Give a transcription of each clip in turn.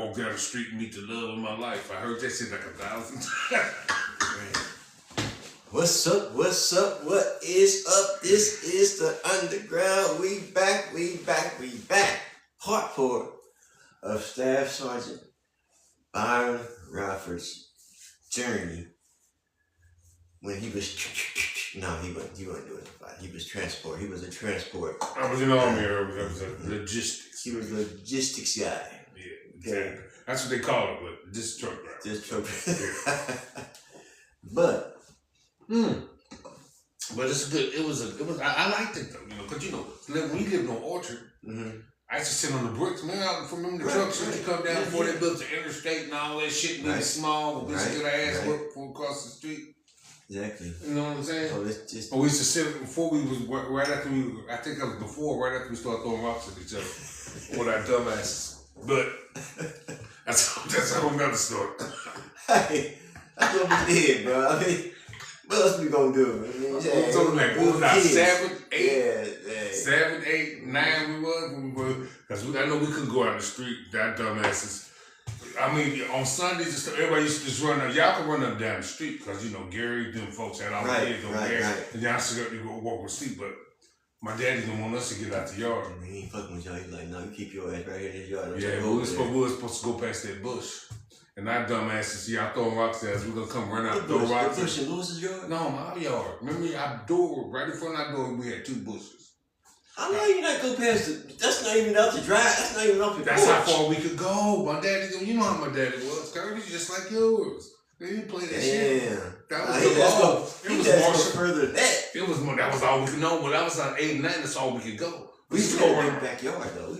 walk down the street and meet the love of my life. I heard that shit like 1,000 times. What's up? What's up? What is up? This is the Underground. We back. Part 4 of Staff Sergeant Byron Relford's journey when he was he wasn't doing the fight. He was transport. He was a transport. I was in the Army. I was a logistics. He was a logistics guy. Yeah, exactly. That's what they call it, but this truck driver. This truck driver. But it's good. I liked it though, because when we lived on Orchard, I used to sit on the bricks, man. I remember the trucks used to come down before they built the interstate and all that shit, really small, but we used to get our ass whipped from across the street. Exactly. You know what I'm saying? Oh, we used to sit before we was right after we started throwing rocks at each other with our dumb asses. But that's a whole nother story. Hey, that's what we did, bro. I mean, what else we gonna do? What was that? 7, 8? Yeah. 7, 8, 9 we was. Because I know we couldn't go out in the street, that dumbasses. I mean, on Sundays, everybody used to just run up. Y'all could run up down the street because, Gary, them folks had all the kids over there. And y'all stood up to go walk with sleep. But my daddy didn't want us to get out the yard. He ain't fucking with y'all. He's like, no, you keep your ass right here in this yard. Yeah, but we were supposed to go past that bush. And our dumbasses, y'all throwing rocks at us. We're going to come run out and throw rocks. The bush in Lewis's yard? No, my yard. Remember our door, right in front of our door, we had 2 bushes. How long you not go past that's not even up to drive. That's not even up to That's how far we could go. My daddy, you know how my daddy was. Kirby's just like yours. They didn't play that shit. That was the law. It was more further than that. It was more. That was all we could know. But that was like 8 and 9. That's all we could go. We used to go around the backyard though.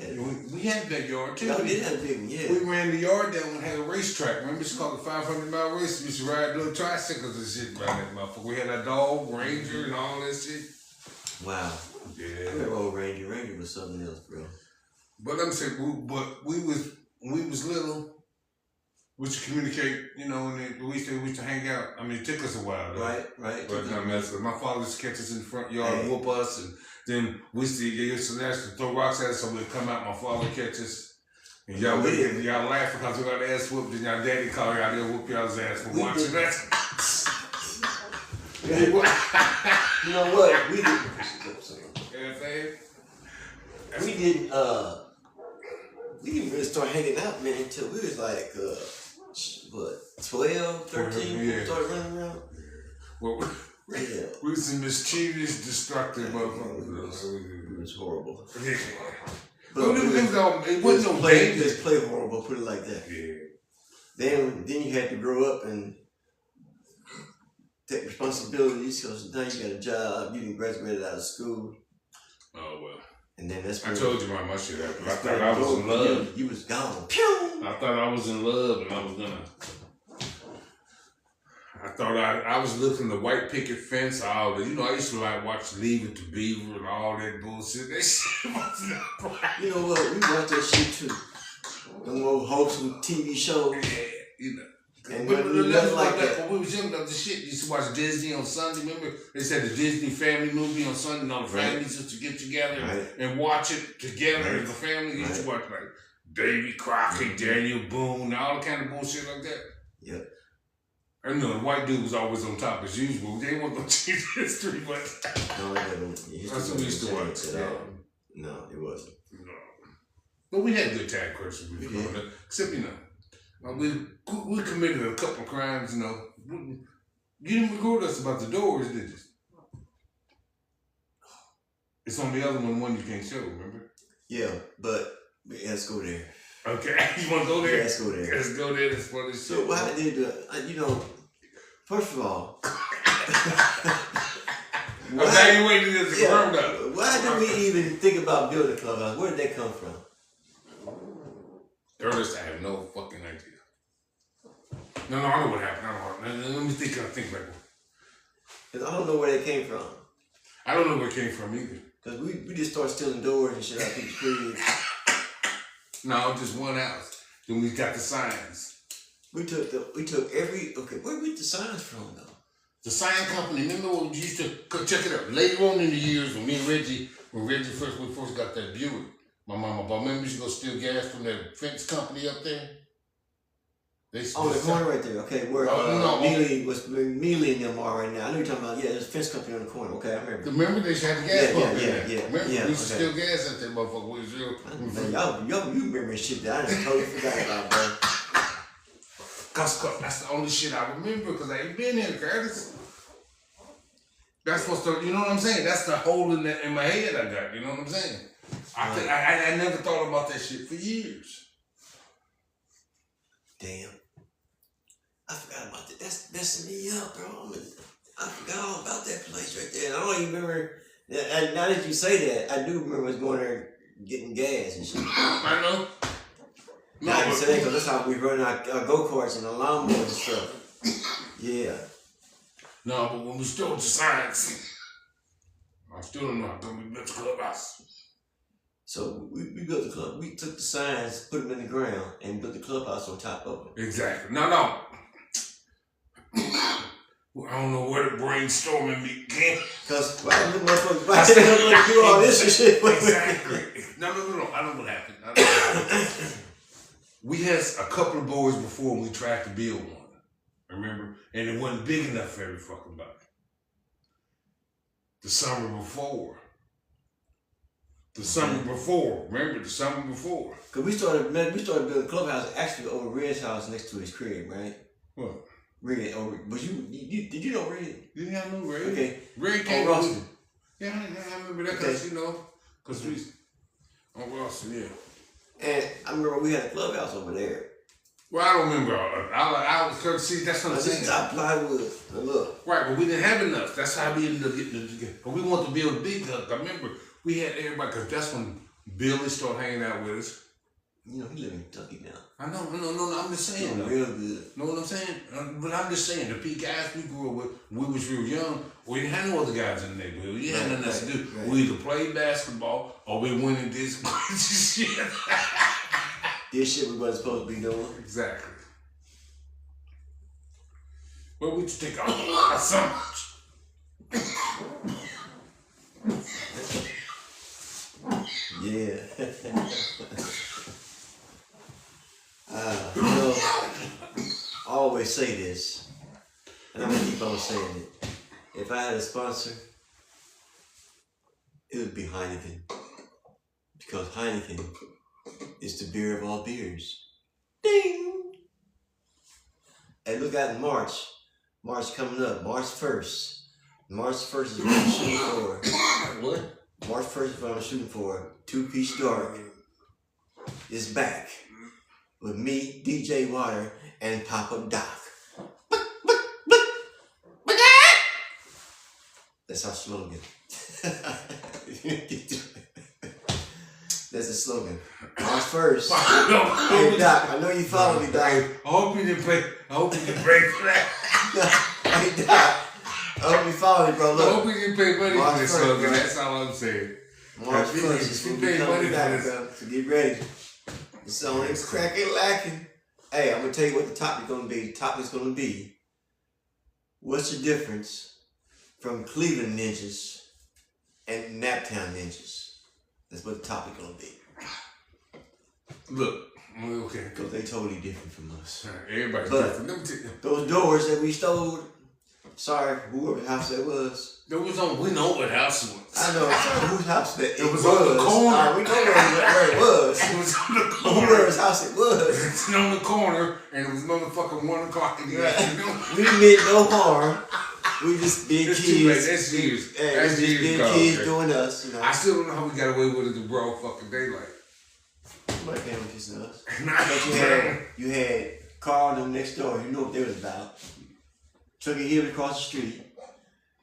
We had a backyard too. No, we did have a big one. Yeah. We ran the yard down and had a racetrack. Remember, it's called the 500-mile race. We used to ride little tricycles and shit around that motherfucker. We had a dog, Ranger, and all that shit. Wow. Yeah. I remember old Ranger. Ranger was something else, bro. But I'm saying, when we was little, we used to communicate, and we used to hang out. I mean, it took us a while, though. Right. But my father used to catch us in the front yard and whoop us, and then they used to throw rocks at us, so we'd come out, my father would catch us, and y'all laugh because we got our ass whooped, and y'all daddy called y'all there whoop y'all's ass for watching that. You know what? We did. We didn't really start hanging out, man, until we was like, 12, 13, we started running around. Well, we was some mischievous, destructive motherfuckers. It was horrible. Yeah. But it wasn't no danger. Let's play horrible, put it like that. Yeah. Then you had to grow up and take responsibilities because now you got a job, you didn't graduate out of school. Oh, well. And then that's I told you my shit happened. I thought I was in love. You was gone. Pew! I thought I was in love and I was gonna. I thought I was looking the white picket fence, all the, I used to watch Leave It to Beaver and all that bullshit. That shit was not right. You know what? We watched that shit too. Them old wholesome TV shows. Yeah, And but nothing like that. When we was young, the shit used to watch Disney on Sunday. Remember, they said the Disney family movie on Sunday, and all the families used to get together and watch it together as a family. You used to watch like Davy Crockett, Daniel Boone, all kind of bullshit like that. Yep. And the white dude was always on top as usual. They weren't gonna change history, but no, that's what we used to watch. No, it wasn't. No. But we had good time, Chris. Except, we committed a couple of crimes, You didn't record us about the doors, did you? It's on the other one you can't show, remember? Yeah, but let's go there. Okay, you want to go there? Yeah, let's go there. Let's go there. That's funny shit. So why did first of all, evaluated as a grown up. Why did we even think about building a clubhouse? Where did that come from? Ernest, I have no fucking idea. No, I know what happened. Let me think back. Because I don't know where they came from. I don't know where it came from either. Because we just started stealing doors and shit out people's cribs. No, just one house. Then we got the signs. We took every, where did we get the signs from though? The sign company, remember when we used to check it out? Later on in the years when me and Reggie, we first got that Buick, my mama bought. Remember we used to go steal gas from that fence company up there? They On the corner right there, okay, where Mealy and them are right now. I know you're talking about, there's a fence company on the corner, okay, I remember. Remember they had the gas pump in there. Yeah. Remember, we used to steal gas at that motherfucker. We was real. Man, you remember shit that I just totally forgot about, bro. Cause that's the only shit I remember, because I ain't been there, Curtis. That's what's the, you know what I'm saying? That's the hole in my head I got, you know what I'm saying? I never thought about that shit for years. Damn. I forgot about that. That's messing me up, bro. I forgot all about that place right there. I don't even remember. Now that you say that, I do remember us going there getting gas and shit. I know. Now you say that because that's how we run our go-karts and the lawnmowers and stuff. Yeah. No, but when we stole the signs, I still don't know how come we built the clubhouse. So we built the club. We took the signs, put them in the ground, and built the clubhouse on top of it. Exactly. No. I don't know where the brainstorming began. Because why the motherfuckers do all this and shit? Exactly. No. I know what happened. We had a couple of boys before we tried to build one. Remember? And it wasn't big enough for every fucking body. The summer before. Remember the summer before? Cause we started building a clubhouse actually over Red's house next to his crib, right? What? Red, or was you did you know Red? Yeah, I know Red. Okay. Red came on Ralston. Yeah, I remember that because because we on Ralston, yeah. And I remember we had a clubhouse over there. Well, I don't remember. I was see. That's what I'm saying. Top plywood. Look. Right, but we didn't have enough. That's how we ended up getting it together. But we wanted to build a big hut. I remember we had everybody, because that's when Billy started hanging out with us. You know, he live in Kentucky now. I know. I'm just saying. Real good. Know what I'm saying? But I'm just saying, the guys we grew up with, we was real young. We didn't have no other guys in the neighborhood. We had nothing else to do. Right. We either played basketball or we went and did some shit. This shit we wasn't supposed to be doing. Exactly. Well, we just take our so much. Yeah. You know, I always say this, and I'm gonna keep on saying it. If I had a sponsor, it would be Heineken. Because Heineken is the beer of all beers. Ding! Hey, look out in March. March coming up. March 1st. March 1st is what I'm shooting for. What? March 1st is what I'm shooting for. 2 Piece Dark is back with me, DJ Water, and Papa Doc. That's our slogan. That's a slogan. March 1st. Hey Doc, I know you follow me, Doc. I hope you didn't break for that. Hey Doc, I hope you follow me, bro. Look. I hope you didn't pay money March for this 1st, slogan. bro. That's all I'm saying. March 1st is when we coming back, bro. So get ready. It's only cracking lacking. Hey, I'm gonna tell you what the topic's gonna be. The topic's gonna be, what's the difference from Cleveland ninjas and Naptown ninjas? That's what the topic gonna be. Look, okay. Because they totally different from us. Everybody's But different. Let me tell you. those doors that we stole, sorry, whoever house that was. We know what house it was. I know whose house that it was on the corner. We know where it was. It was on the corner. Whoever's house it was. It's on the corner, and it was motherfucking 1 o'clock in the afternoon. We meant no harm. We just being It's kids. too late. That's years. Hey, That's we just years being ago, kids okay. doing us, you know. I still don't know how we got away with it in broad fucking daylight. Somebody came with kissing us. But you had Carl and them next door. You know what they was about. Chucky Hill across the street.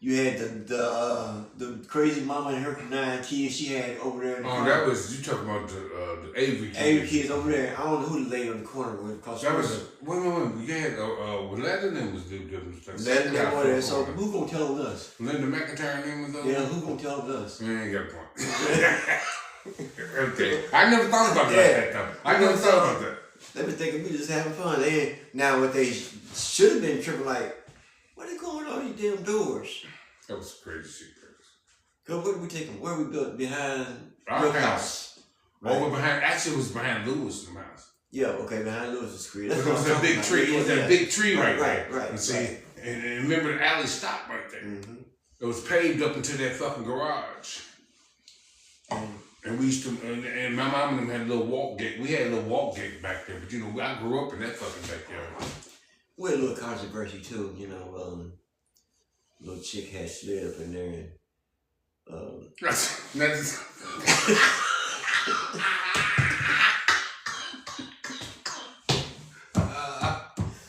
You had the crazy mama and her 9 kids she had over there. That was, you talking about the Avery kids. Avery kids over there. I don't know who the lady on the corner was across the street. Wait. You had, Landon name was the Landon over there. So who gonna tell on us? Linda McIntyre name was over Yeah, there? who gonna tell on us? You ain't got a point. Okay. I never thought about that time. I never thought about that. They been thinking we just having fun. And now what they should have been tripping like, what they going on these damn doors? That was crazy shit, Curtis. Cause where did we take them? Where we built behind our your house? Right? Over behind, actually it was behind Lewis' house. Yeah, okay, behind Lewis's Creek. But That's it what was I'm that talking big about. tree. It was that big tree right Right, there. right. And see, and remember the alley stopped right there. Mm-hmm. It was paved up into that fucking garage. And we used to, and my mom and them had a little walk gate. We had a little walk gate back there, but you know, I grew up in that fucking backyard. We had a little controversy too, you know. Little chick had slid up in there and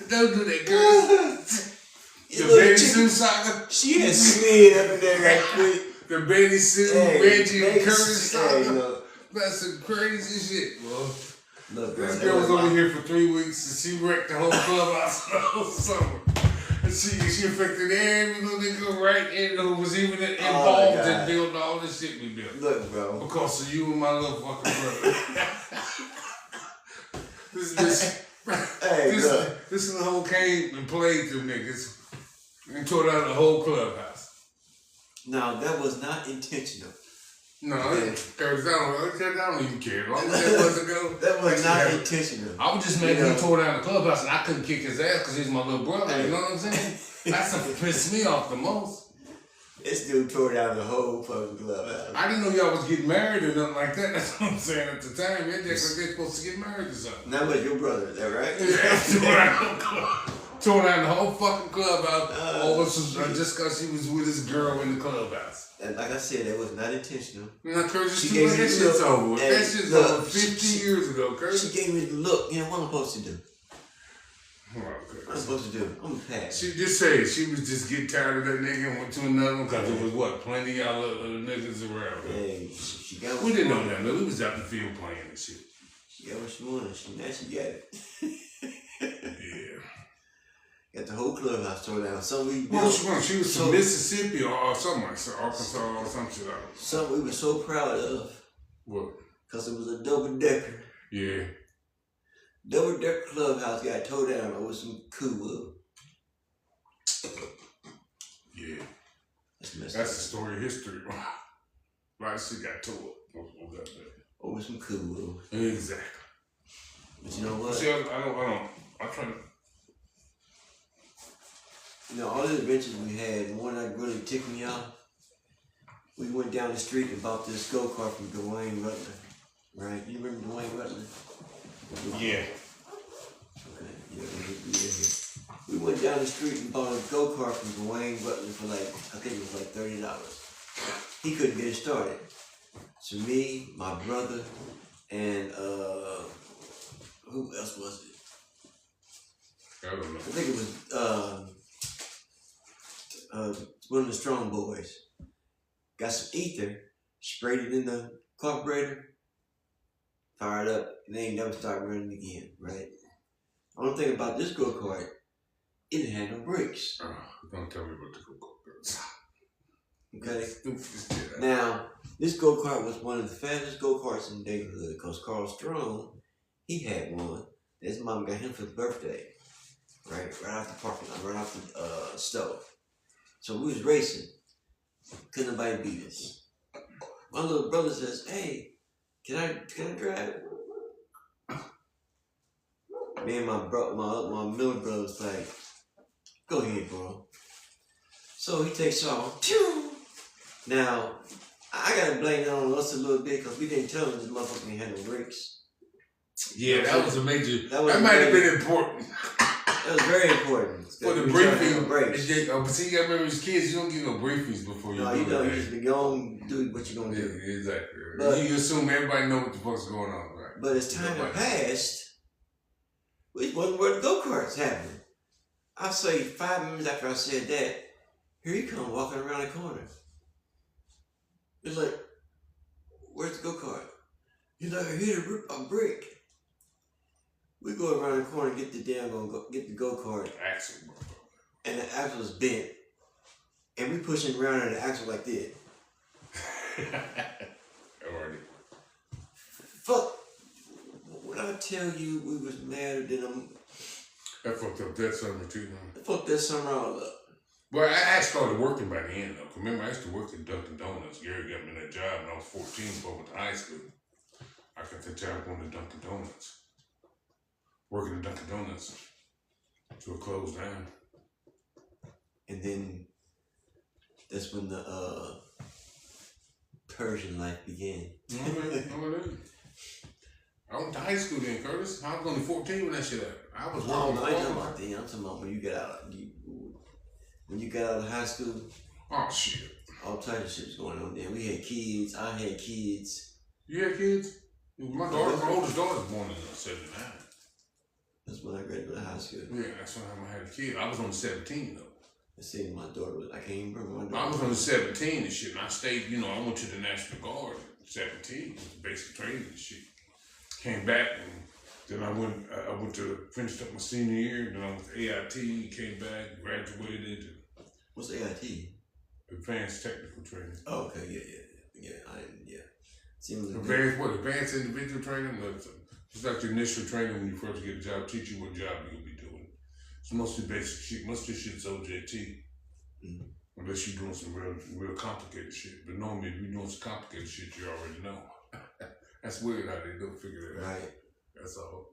don't do that, girl. The bathing suit saga. She had slid up in there right quick. The bathing suit, Reggie and Curry saga. That's some crazy shit, bro. Look, this girl was over here for 3 weeks and she wrecked the whole clubhouse the whole summer. And she affected every little nigga right in who was even involved in building all this shit we built. Look, bro. Because of you and my little fucking brother. This little came and played them niggas and tore down the whole clubhouse. Now, that was not intentional. No, because I don't even care. As long as that wasn't go. That was not intentional. I was just making him tore down the clubhouse and I couldn't kick his ass because he's my little brother. You know what I'm saying? That's what pissed me off the most. This dude tore down the whole fucking clubhouse. I didn't know y'all was getting married or nothing like that. That's what I'm saying at the time. They're supposed to get married or something. That was your brother, is that right? Yeah, tore down the whole fucking clubhouse just because she was with this girl in the clubhouse. And like I said, that was not intentional. No, Curtis, that shit's over. That shit's over 50 years ago, Curtis. She gave me the look. You know what I'm supposed to do? What I'm supposed to do? I'm gonna pass. She just said she was just getting tired of that nigga and went to another one because there was plenty of y'all little niggas around. Hey, she got what we didn't know that. No, we was out in the field playing and shit. She got what she wanted. Now she got it. Yeah. Got the whole clubhouse tore down. She was from Mississippi or somewhere, Arkansas or some shit. Something we were so proud of. What? Because it was a double-decker. Yeah. Double-decker clubhouse got tore down over some cool. Yeah. That's the story of history. Right, she got tore up. Over some cool. Exactly. But you know what? See, I'm trying to. You know, all the adventures we had, the one that really ticked me off, we went down the street and bought this go-kart from Dwayne Rutland. Right? You remember Dwayne Rutland? Yeah. Okay, yeah, we went down the street and bought a go-kart from Dwayne Rutland for I think it was like $30. He couldn't get it started. So me, my brother, and who else was it? I don't know. I think it was one of the strong boys. Got some ether, sprayed it in the carburetor, fired up, and they ain't never started running again, right? Only thing about this go-kart, it didn't have no brakes. Don't tell me about the go-kart. Okay? Now, this go-kart was one of the fastest go-karts in the neighborhood because Carl Strong, he had one. His mom got him for his birthday, right off the parking lot, right off the stove. So we was racing. Couldn't nobody beat us. My little brother says, "Hey, can I drive?" Me and my middle brother was like, "Go ahead, bro." So he takes off. Pew! Now, I gotta blame that on us a little bit because we didn't tell him this motherfucker ain't had no brakes. Yeah, that was a major. That might have been important. That was very important. For the briefing. But see, you gotta remember as kids, you don't get no briefings before you do you just be going do what you're gonna do. Yeah, exactly. But you assume everybody know what the fuck's going on, right? But as time passed, we wasn't where the go-karts happening. I say 5 minutes after I said that, here he come walking around the corner. He's like, "Where's the go-kart?" He's like, "I hit a brick." We go around the corner and get the go-kart. Axle. And the axle is bent. And we pushing around in the axle like this. Already. Fuck. When I tell you we was madder than them. That fucked up that summer too, man. I fucked that summer all up. Well, I started working by the end though. Remember, I used to work at Dunkin' Donuts. Gary got me that job when I was 14 before I went to high school. I got that job going to Dunkin' Donuts. working at Dunkin' Donuts till it closed down. And then that's when the Persian life began. I went to high school then, Curtis. I was only 14 when that shit happened. I was Oh, working. no, I ain't talking about then. I'm talking about when you got out of high school. Oh shit. All types of shit was going on then. We had kids. I had kids. You had kids? My oldest daughter was born in '79. That's when I graduated high school. Yeah, that's when I had a kid. I was only 17 though. I said my daughter was, I can't even remember my daughter. I was only 17 and shit, and I stayed, I went to the National Guard at 17, basic training and shit. Came back and then I went to finished up my senior year, then I went to AIT, came back, graduated. What's AIT? Advanced Technical Training. Oh, okay, yeah. Advanced individual training? It's like the initial training when you first get a job, teach you what job you'll be doing. It's mostly basic shit. Most of this shit's OJT. Mm-hmm. Unless you're doing some real complicated shit. But normally, if you're doing some complicated shit, you already know. That's weird how they don't figure that out. Right. That's all.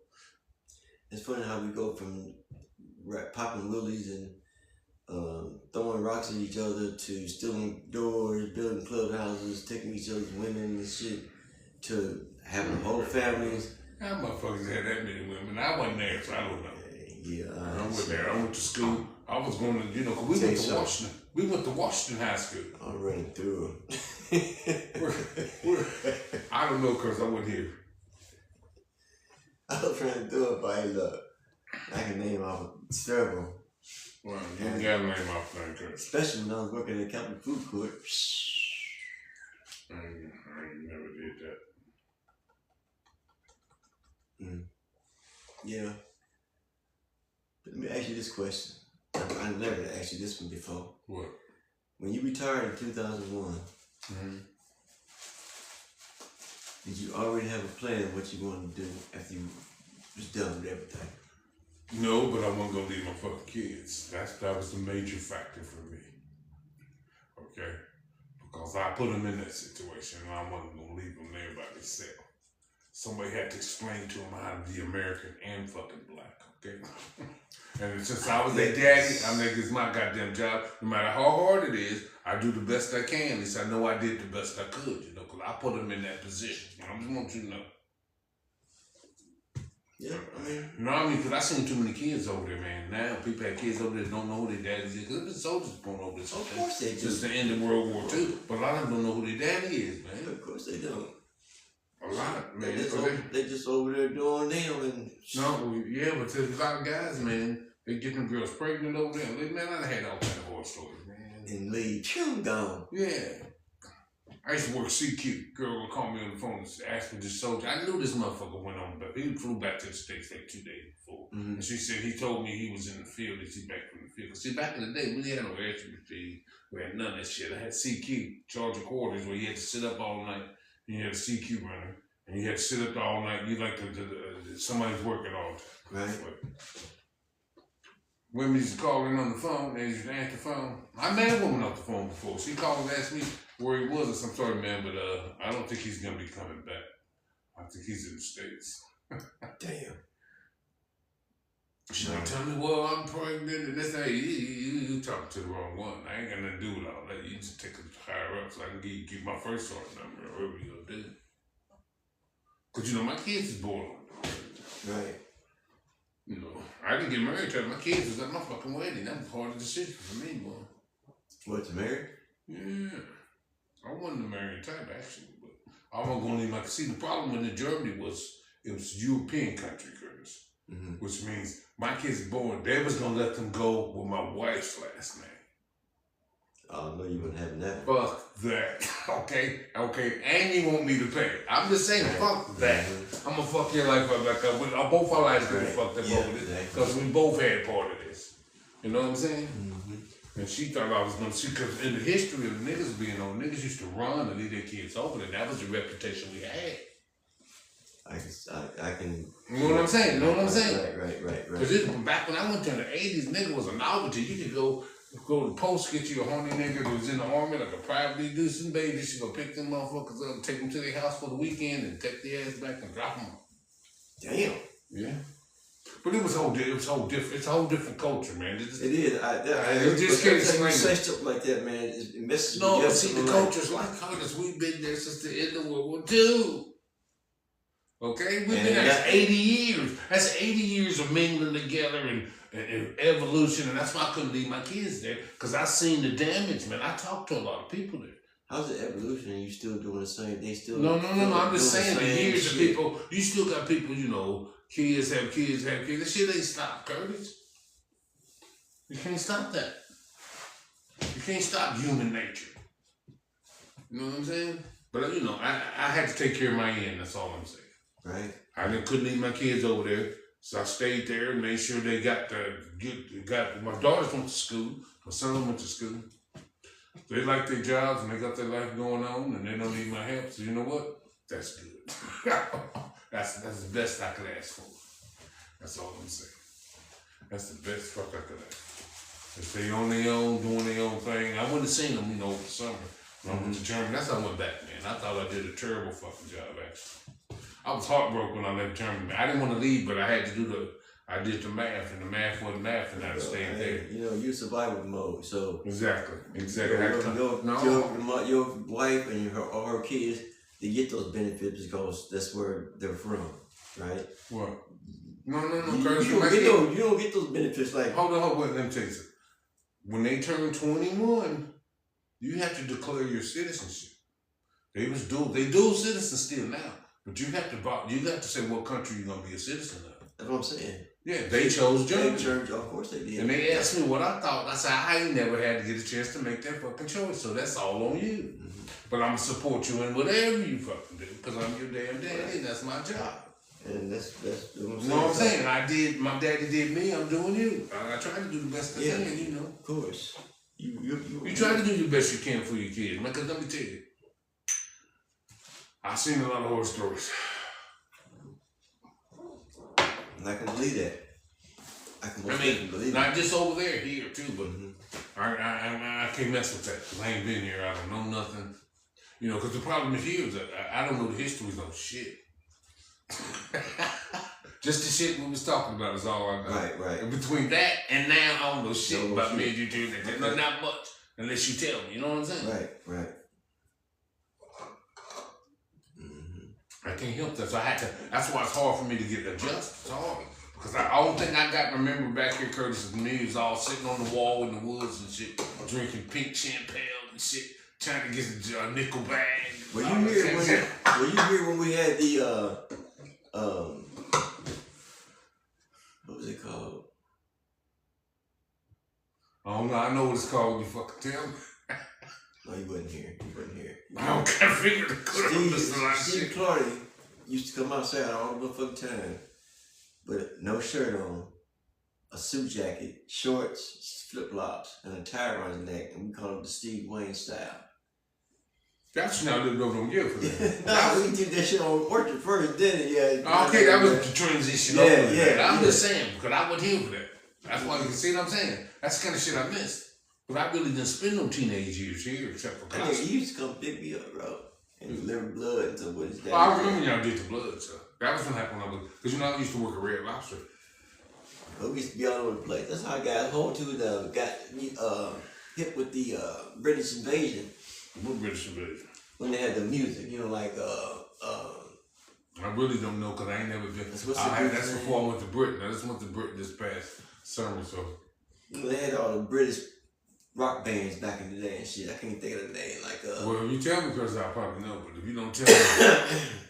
It's funny how we go from popping willies and throwing rocks at each other to stealing doors, building clubhouses, taking each other's women and shit, to having whole families. How motherfuckers had that many women? I wasn't there, so I don't know. Yeah, I went there. I went to school. I was going to, cause we went to Washington. We went to Washington High School. I'm running through them. I don't know, cause I wasn't here. I was trying to do it, but look, I can name off several. Well, you got to name off things, Curtis. Especially when I was working at Captain Food Court. I never did that. Yeah. But let me ask you this question. I never asked you this one before. What? When you retired in 2001, did you already have a plan of what you wanted to do after you was done with everything? No, but I wasn't gonna leave my fucking kids. That was the major factor for me. Okay? Because I put them in that situation and I wasn't gonna leave them there by themselves. Somebody had to explain to them how to be American and fucking black, okay? And since I was their daddy, I'm like, it's my goddamn job. No matter how hard it is, I do the best I can. At least I know I did the best I could, because I put them in that position. I just want you to know. Yeah, I mean. No, I mean, because I seen too many kids over there, man. Now people have kids over there that don't know who their daddy is. Because the soldiers born over there. Of course they do. Since the end of World War II. But a lot of them don't know who their daddy is, man. Of course they don't. A lot, man. They just over there doing them and... No, yeah, but there's a lot of guys, man, they get them girls pregnant over there. Man, I had all kind of horror stories, man. And leave chewing gum. Yeah. I used to work CQ. Girl would call me on the phone and ask me this soldier. I knew this motherfucker went on, but he flew back to the States like 2 days before. Mm-hmm. And she said he told me he was in the field. Is he back from the field? See, back in the day, we didn't have no air feed. We had none of that shit. I had CQ, charge of quarters, where you had to sit up all night. And you had a CQ runner. And you had to sit up all night. You like somebody's working all the time. Right. Women used to call in on the phone. They used to answer the phone. I met a woman off the phone before. She called and asked me where he was or some sort of man, but I don't think he's going to be coming back. I think he's in the States. Damn. She like, tell me, well, I'm pregnant, and this, hey, you talking to the wrong one. I ain't got nothing to do with all that. You just take it higher up so I can give my first source number or whatever you going to do. Because, my kids is born on it. Right. I didn't get married to her. My kids was at my fucking wedding. That was a hard decision for me, boy. What, to marry? Yeah. I wasn't a marrying type, actually. But I wasn't going to leave my... See, the problem in Germany was it was European country, Curtis. Mm-hmm. Which means my kids born, they was going to let them go with my wife's last name. Oh, no, you wouldn't have that. Fuck that. Okay? And you want me to pay. I'm just saying, fuck that. Mm-hmm. I'm going to fuck your life up like both our lives could have fucked up over this. Because we both had part of this. You know what I'm saying? Mm-hmm. And she thought I was going to see, because in the history of niggas being on, niggas used to run and leave their kids over there. That was the reputation we had. I can... You know what I'm saying? Right. Because back when I went to the 80s, nigga was a novelty. You could go to the post, get you a horny nigga that was in the army, like a privately do some babies. You go pick them motherfuckers up, take them to their house for the weekend, and take their ass back and drop them off. Damn. Yeah. But it was whole different. It's a whole different culture, man. It is. It just can't explain say it. stuff like that, man. It messes No, me up. but see, the culture's like Curtis. We've been there since the end of World War II. Okay, we've been there. That's 80 years. That's 80 years of mingling together and evolution, and that's why I couldn't leave my kids there, because I seen the damage, man. I talked to a lot of people there. How's the evolution and you still doing the same? They still No. I'm just saying the years of people. You still got people, you know. Kids have kids. That shit ain't stopped, Curtis. You can't stop that. You can't stop human nature. You know what I'm saying? But you know, I had to take care of my end. That's all I'm saying. Right. I couldn't leave my kids over there, so I stayed there and made sure they got my daughters went to school, my son went to school. They like their jobs and they got their life going on and they don't need my help. So you know what? That's good. that's the best I could ask for. That's all I'm saying. That's the best fuck I could ask for. If they on their own, doing their own thing, I wouldn't have seen them, you know, over the summer. When I went to Germany, that's how I went back, man. I thought I did a terrible fucking job, actually. I was heartbroken when I left Germany. I didn't want to leave, but I had to do I did the math, and the math wasn't math, and I stayed there. You know, you're survival mode, so. Exactly. Your wife and her kids, they get those benefits because that's where they're from, right? What? No, Curtis. You don't get those benefits like. Hold on, wait, let me tell you something. When they turn 21, you have to declare your citizenship. They dual citizens still now. But you have to say what country you're gonna be a citizen of. That's what I'm saying. Yeah, they chose Germany. Of course they did. And they asked me what I thought. I said, I ain't never had to get a chance to make that fucking choice, so that's all on you. Mm-hmm. But I'm gonna support you in whatever you fucking do, because I'm your damn daddy, and that's my job. And that's what I'm saying. You know what I'm saying? My daddy did me, I'm doing you. I try to do the best I can, you know. Of course. You try to do the best you can for your kids, man, because let me tell you, I've seen a lot of horror stories. And I can believe that. Believe not just over there, here too, but I can't mess with that because I ain't been here. I don't know nothing. You know, because the problem here is that I don't know the histories of shit. Just the shit we was talking about is all I know. Right. And between that and now, I don't know shit about me and you two. Not much, unless you tell me. You know what I'm saying? Right. I can't help that. So I had to. That's why it's hard for me to get adjusted. It's hard. Because the only thing I got to remember back here, Curtis, is me was all sitting on the wall in the woods and shit, drinking pink champagne and shit, trying to get a nickel bag. Were you here when we had the, what was it called? I don't know. I know what it's called. You fucking tell me. No, you wasn't here. I don't kind of figure the Steve Clardy used to come outside all the fucking time, but no shirt on, a suit jacket, shorts, flip flops, and a tie around his neck, and we call it the Steve Wayne style. That's not living over on you for that. No, we did that shit on Orchard first, didn't it? Yeah. Okay, that was the transition over. Yeah. I'm just saying because I wasn't here for that. That's why you can see what I'm saying. That's the kind of shit I missed. But I really didn't spend no teenage years here except for college. He used to come pick me up, bro, and deliver blood and stuff with his dad. Well, I remember y'all did the blood stuff. That was what happened when I was, because you know I used to work at Red Lobster. We used to be all over the place. That's how I got hold to got hit with the British invasion. What British invasion? When they had the music, you know, like I really don't know because I ain't never been. That's before I went to Britain. I just went to Britain this past summer, so. You know, they had all the British rock bands back in the day and shit. I can't think of the name. Well, if you tell me, because I'll probably know. But if you don't tell me,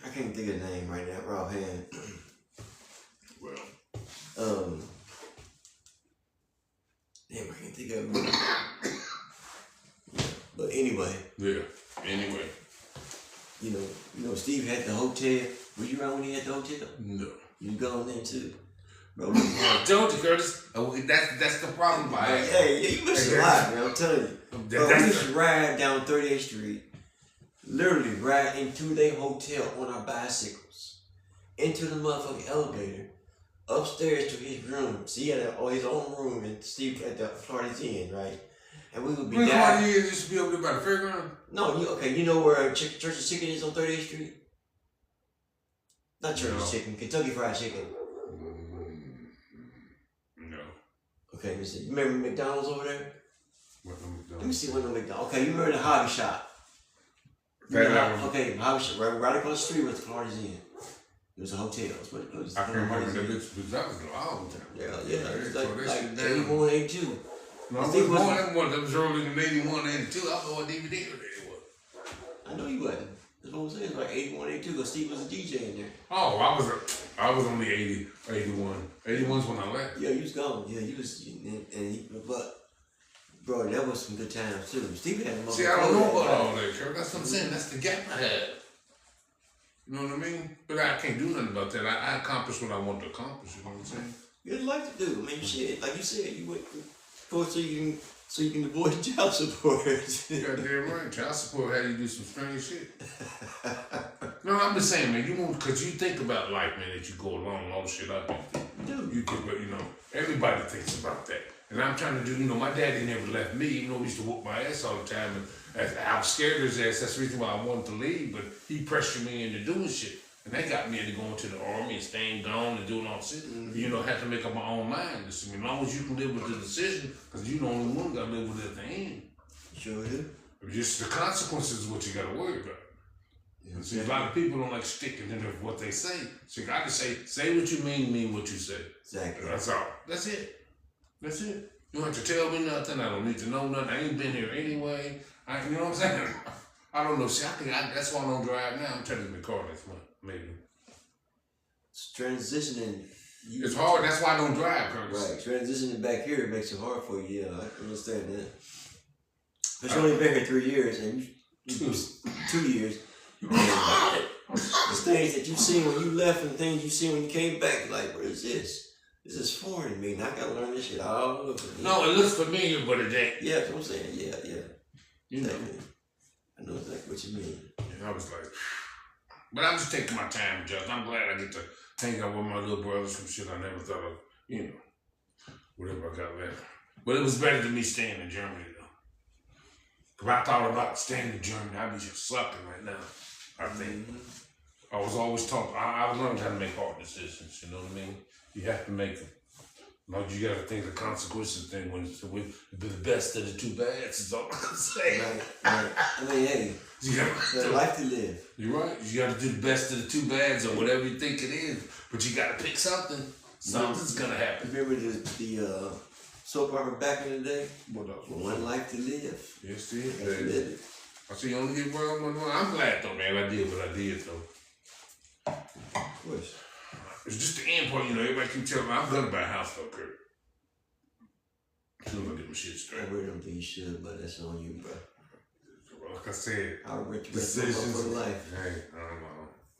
I can't think of the name right now. We're offhand. Well, damn, I can't think of it. But anyway. Yeah. Anyway. You know, Steve had the hotel. Were you around when he had the hotel? No. You gone there too. Bro, I told you, Curtis. That's the problem. Hey, you missed a lot, man. I'm telling you. Bro, we used to ride down 38th Street, literally ride into their hotel on our bicycles, into the motherfucking elevator, upstairs to his room. See, he had his own room, and Steve at the Florida's Inn, right? And we would be down. You used to be over there by the fairground? No, you know where Church's Chicken is on 38th Street? Not Church's Chicken, Kentucky Fried Chicken. Okay, let me see. You remember McDonald's over there? What the McDonald's? Let me see what the McDonald's. Okay, you remember the hobby shop? Okay, hobby shop right across the street with the Florida's in. It was a hotel. It was I can't remember that bitch, but that was a long time. Yeah. It was like down. 81, 82. No, I wasn't born that one. That was early in 81, 82. I don't know what DVD it was. I know you wasn't. That's what I'm saying. It's like 81, 82, because Steve was a DJ in there. Oh, I was only 80, 81. 81's when I left. Yeah, you was gone. Yeah, you was, but bro, that was some good times too. Steve had a See, I don't know about all that, Kurt. That's what I'm saying. That's the gap I had. You know what I mean? But I can't do nothing about that. I accomplished what I want to accomplish. You know what I'm saying? You had a life to do. I mean, shit. Like you said, you went for so you can avoid child support. Yeah, damn right. Child support had you do some strange shit. No, I'm just saying, man. You won't, because you think about life, man, that you go along, all the shit I've been through. You think, but you know, everybody thinks about that. And I'm trying to do, you know, my daddy never left me, even though he used to whoop my ass all the time. And I was scared of his ass. That's the reason why I wanted to leave. But he pressured me into doing shit. And that got me into going to the army and staying gone and doing all the shit. You know, I had to make up my own mind. As long as you can live with the decision, because you the only one got to live with it at the end. Sure do. Just the consequences is what you got to worry about. Yeah, see, a lot of people don't like sticking to what they say. So you got to say what you mean what you say. Exactly. That's all. That's it. That's it. You don't have to tell me nothing. I don't need to know nothing. I ain't been here anyway. You know what I'm saying? I don't know. See, that's why I don't drive now. I'm taking the car next month, maybe. It's transitioning. It's hard. That's why I don't drive, Curtis. Right. Transitioning back here makes it hard for you. Yeah, I understand that. But you only been here 3 years, and you 2 years. The things that you seen when you left and things you seen when you came back, like, what is this? This is foreign to me, and I gotta learn this shit all over again. No, it looks familiar, but it ain't. Yeah, that's what I'm saying. Yeah. You know. I know exactly what you mean. And I was like, but I'm just taking my time, Judge. I'm glad I get to hang out with my little brothers, some shit I never thought of, you know, whatever I got left. But it was better than me staying in Germany, though. Because I thought about staying in Germany, I'd be just sucking right now, I think. I was always taught, I learned how to make hard decisions, you know what I mean? You have to make them. Like, you got to think the consequences thing when it's the best of the two bads is all I can say. Right. I mean, hey, there's life to live. You're right. You got to do the best of the two bads or whatever you think it is. But you got to pick something. Something's going to happen. Remember the soap opera back in the day? What else? One life to live. Yes, it is. I see you only get one. I'm glad, though, man. I did what I did, though. Of course. It's just the end point, you know. Everybody keep telling me I'm gonna buy a house, though, Kurt. Soon as I get my shit straight. I really don't think you should, but that's on you, bro. Like I said, I'll rent you decisions for life. Hey,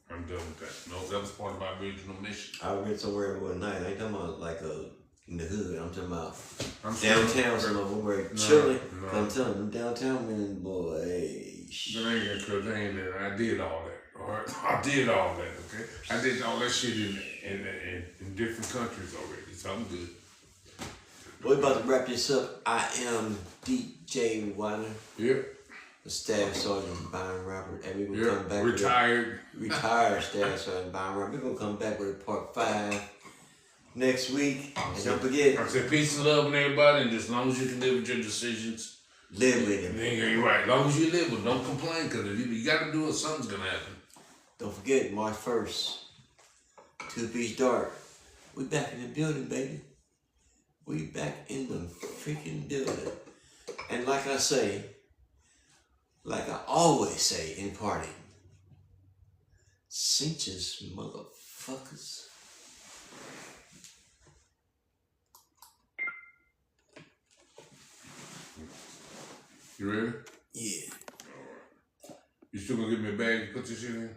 I'm done with that. No, that was part of my original mission. I'll rent somewhere one night. I ain't talking about like in the hood. I'm talking about downtown. Some of them were chilling. I'm telling them downtown, man, boy. That ain't because they ain't there. I did all that. All right, I did all that. Okay, I did all that shit in different countries already. So I'm good. We're about to wrap this up. I am DJ Wilder. Yep. The Staff Sergeant Byron Robert. And we're gonna come back. Retired Staff Sergeant Byron Robert. We're gonna come back with part 5 next week. And don't forget. I said peace and love and everybody, and just as long as you can live with your decisions. Live with it. You're right. As long as you live with it, don't complain, because if you got to do it, something's going to happen. Don't forget, March 1st, 2 Beach Dark. We back in the building, baby. We back in the freaking building. And like I say, like I always say in party, cinches, motherfuckers. You ready? Yeah. All right. You still gonna give me a bag to put this shit in?